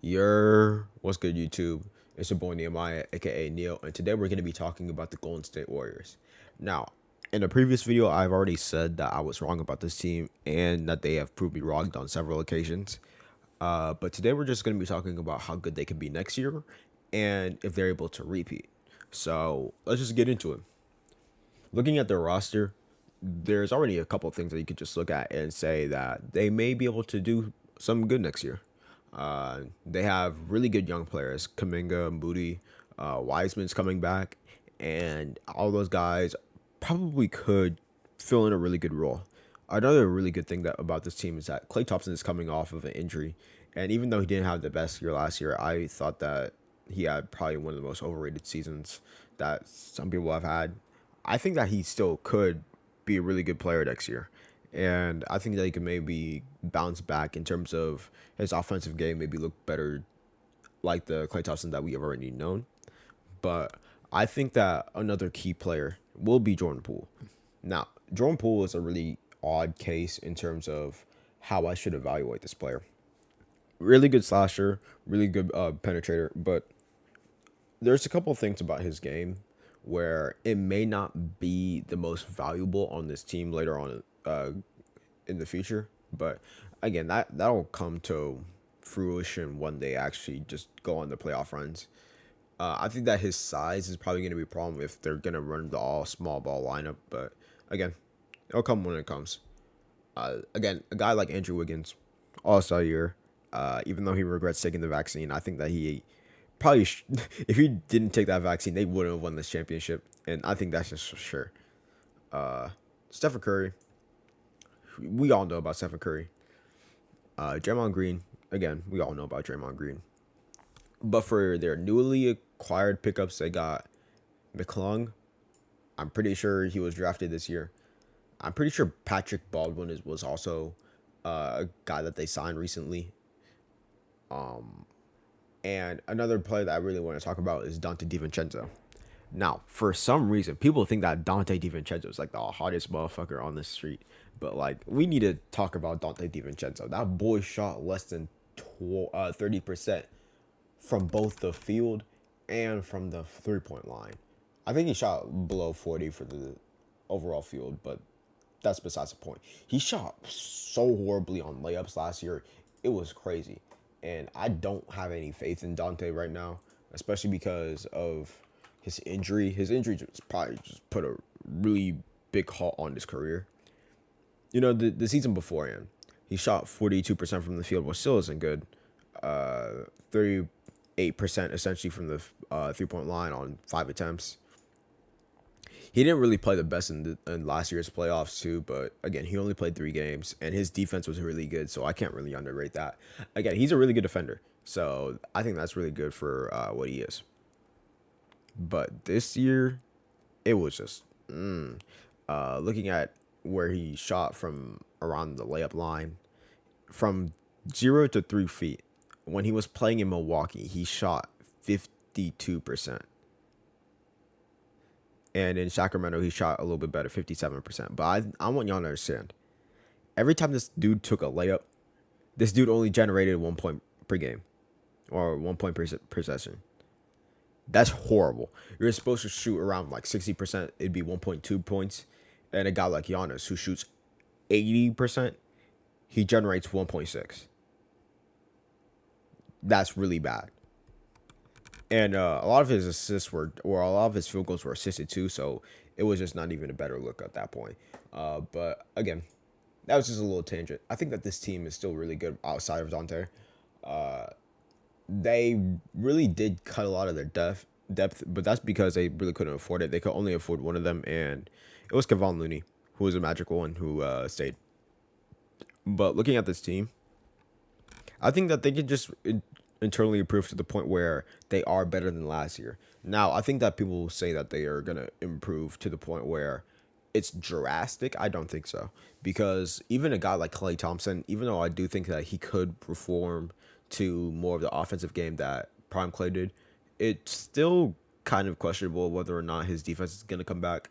What's good, YouTube? It's your boy Nehemiah, aka Neil, and today we're going to be talking about the Golden State Warriors. Now, in a previous video, I've already said that I was wrong about this team and that they have proved me wrong on several occasions. But today we're just going to be talking about how good they can be next year and if they're able to repeat. So let's just get into it. Looking at their roster, there's already a couple of things that you could just look at and say that they may be able to do some good next year. They have really good young players, Kaminga, Moody, Wiseman's coming back, and all those guys probably could fill in a really good role. Another really good thing that about this team is that Klay Thompson is coming off of an injury, and even though he didn't have the best year last year, I thought that he had probably one of the most overrated seasons that some people have had. I think that he still could be a really good player next year. And I think that he can maybe bounce back in terms of his offensive game, maybe look better like the Klay Thompson that we have already known. But I think that another key player will be Jordan Poole. Now, Jordan Poole is a really odd case in terms of how I should evaluate this player. Really good slasher, really good penetrator, but there's a couple of things about his game where it may not be the most valuable on this team later on in the future. But again, that'll come to fruition when they actually just go on the playoff runs. I think that his size is probably going to be a problem if they're going to run the all small ball lineup. But again, it'll come when it comes. Again, a guy like Andrew Wiggins, All Star year, even though he regrets taking the vaccine, I think that he probably if he didn't take that vaccine, they wouldn't have won this championship, and I think that's just for sure. Stephen Curry, we all know about Stephen Curry. Draymond Green, again, we all know about Draymond Green. But for their newly acquired pickups, they got McClung. I'm pretty sure he was drafted this year. I'm pretty sure Patrick Baldwin was also a guy that they signed recently. And another player that I really want to talk about is Dante DiVincenzo. Now, for some reason, people think that Dante DiVincenzo is like the hottest motherfucker on the street. But like, we need to talk about Dante DiVincenzo. That boy shot less than 30% from both the field and from the 3 point line. I think he shot below 40 for the overall field, but that's besides the point. He shot so horribly on layups last year. It was crazy. And I don't have any faith in Dante right now, especially because of his injury. His injury just probably just put a really big halt on his career. You know, the season beforehand, he shot 42% from the field, which still isn't good. 38% essentially from the 3 point line on 5 attempts. He didn't really play the best in last year's playoffs too, but again, he only played 3 games, and his defense was really good, so I can't really underrate that. Again, he's a really good defender, so I think that's really good for what he is. But this year, it was just looking at where he shot from around the layup line, from 0 to 3 feet. When he was playing in Milwaukee, he shot 52%. And in Sacramento, he shot a little bit better, 57%. But I want y'all to understand. Every time this dude took a layup, this dude only generated 1 point per game or 1 point per session. That's horrible. You're supposed to shoot around like 60%. It'd be 1.2 points. And a guy like Giannis, who shoots 80%, he generates 1.6. That's really bad. And a lot of his assists were, or a lot of his field goals were assisted too. So it was just not even a better look at that point. But again, that was just a little tangent. I think that this team is still really good outside of Dante. They really did cut a lot of their depth, but that's because they really couldn't afford it. They could only afford one of them, and it was Kevon Looney, who was a magical one who stayed. But looking at this team, I think that they could just internally improve to the point where they are better than last year. Now, I think that people will say that they are going to improve to the point where it's drastic. I don't think so. Because even a guy like Klay Thompson, even though I do think that he could perform to more of the offensive game that Prime Klay did, it's still kind of questionable whether or not his defense is going to come back.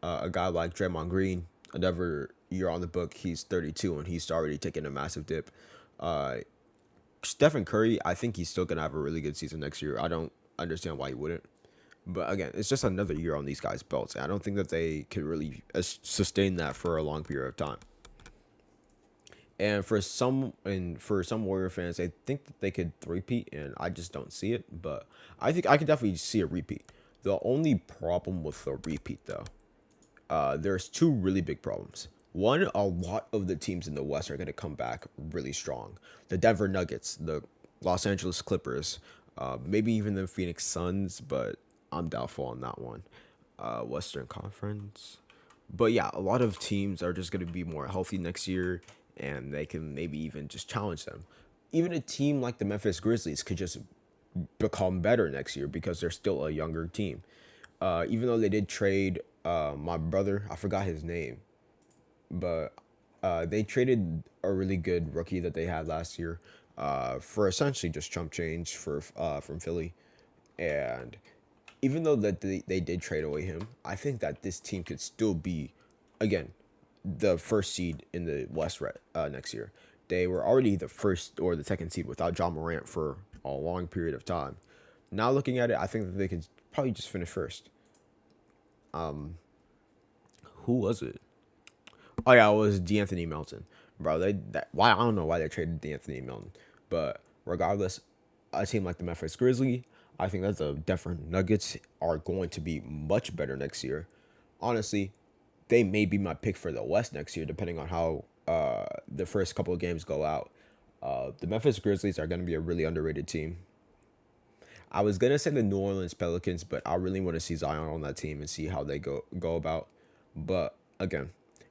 A guy like Draymond Green, another year on the book, he's 32 and he's already taken a massive dip. Uh, Stephen Curry, I think he's still gonna have a really good season next year. I don't understand why he wouldn't. But again, it's just another year on these guys' belts. And I don't think that they could really sustain that for a long period of time. And for some Warrior fans, they think that they could repeat, and I just don't see it. But I think I could definitely see a repeat. The only problem with the repeat, though, there's two really big problems. One, a lot of the teams in the West are going to come back really strong. The Denver Nuggets, the Los Angeles Clippers, maybe even the Phoenix Suns, but I'm doubtful on that one. Western Conference. But yeah, a lot of teams are just going to be more healthy next year, and they can maybe even just challenge them. Even a team like the Memphis Grizzlies could just become better next year because they're still a younger team. Even though they did trade my brother, I forgot his name, but they traded a really good rookie that they had last year for essentially just chump change for from Philly. And even though that they did trade away him, I think that this team could still be, again, the first seed in the West next year. They were already the first or the second seed without John Morant for a long period of time. Now looking at it, I think that they could probably just finish first. Who was it? Oh yeah, it was D'Anthony Melton, bro. Why I don't know why they traded D'Anthony Melton, but regardless, a team like the Memphis Grizzlies, I think that the Denver Nuggets are going to be much better next year. Honestly, they may be my pick for the West next year, depending on how the first couple of games go out. The Memphis Grizzlies are going to be a really underrated team. I was gonna say the New Orleans Pelicans, but I really want to see Zion on that team and see how they go about. But again,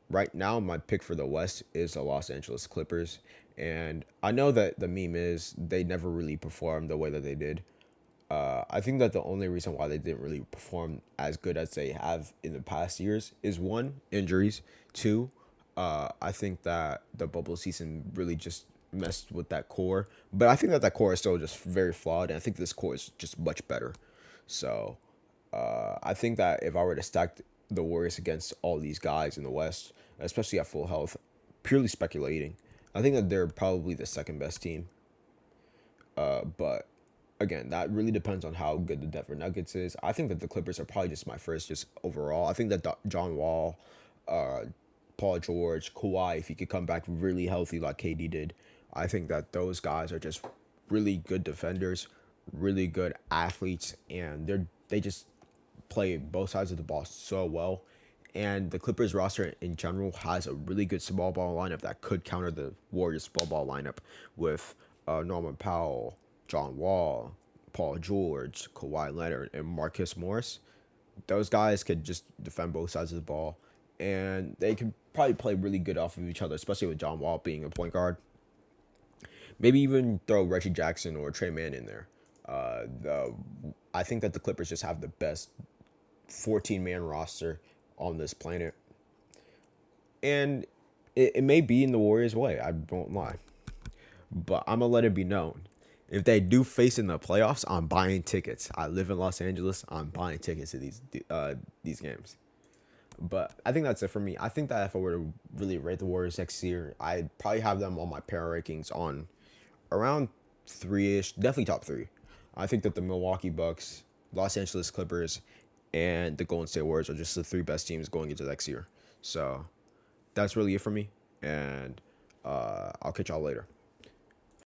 right now my pick for the West is the Los Angeles Clippers, and I know that the meme is they never really performed the way that they did. I think that the only reason why they didn't really perform as good as they have in the past years is one, injuries. Two, I think that the bubble season really just messed with that core. But I think that that core is still just very flawed, and I think this core is just much better. So I think that if I were to stack the Warriors against all these guys in the West, especially at full health, purely speculating, I think that they're probably the second best team. But again, that really depends on how good the Denver Nuggets is. I think that the Clippers are probably just my first, just overall. I think that John Wall, uh, Paul George, Kawhi, if he could come back really healthy like KD did, I think that those guys are just really good defenders, really good athletes, and they just play both sides of the ball so well. And the Clippers roster in general has a really good small ball lineup that could counter the Warriors small ball lineup with Norman Powell, John Wall, Paul George, Kawhi Leonard, and Marcus Morris. Those guys could just defend both sides of the ball, and they could probably play really good off of each other, especially with John Wall being a point guard. Maybe even throw Reggie Jackson or Trey Mann in there. The I think that the Clippers just have the best 14-man roster on this planet, and it may be in the Warriors' way. I won't lie, but I'm gonna let it be known. If they do face in the playoffs, I'm buying tickets. I live in Los Angeles. I'm buying tickets to these games. But I think that's it for me. I think that if I were to really rate the Warriors next year, I'd probably have them on my power rankings on around three ish, definitely top three. I think that the Milwaukee Bucks, Los Angeles Clippers, and the Golden State Warriors are just the three best teams going into next year. So that's really it for me, and I'll catch y'all later.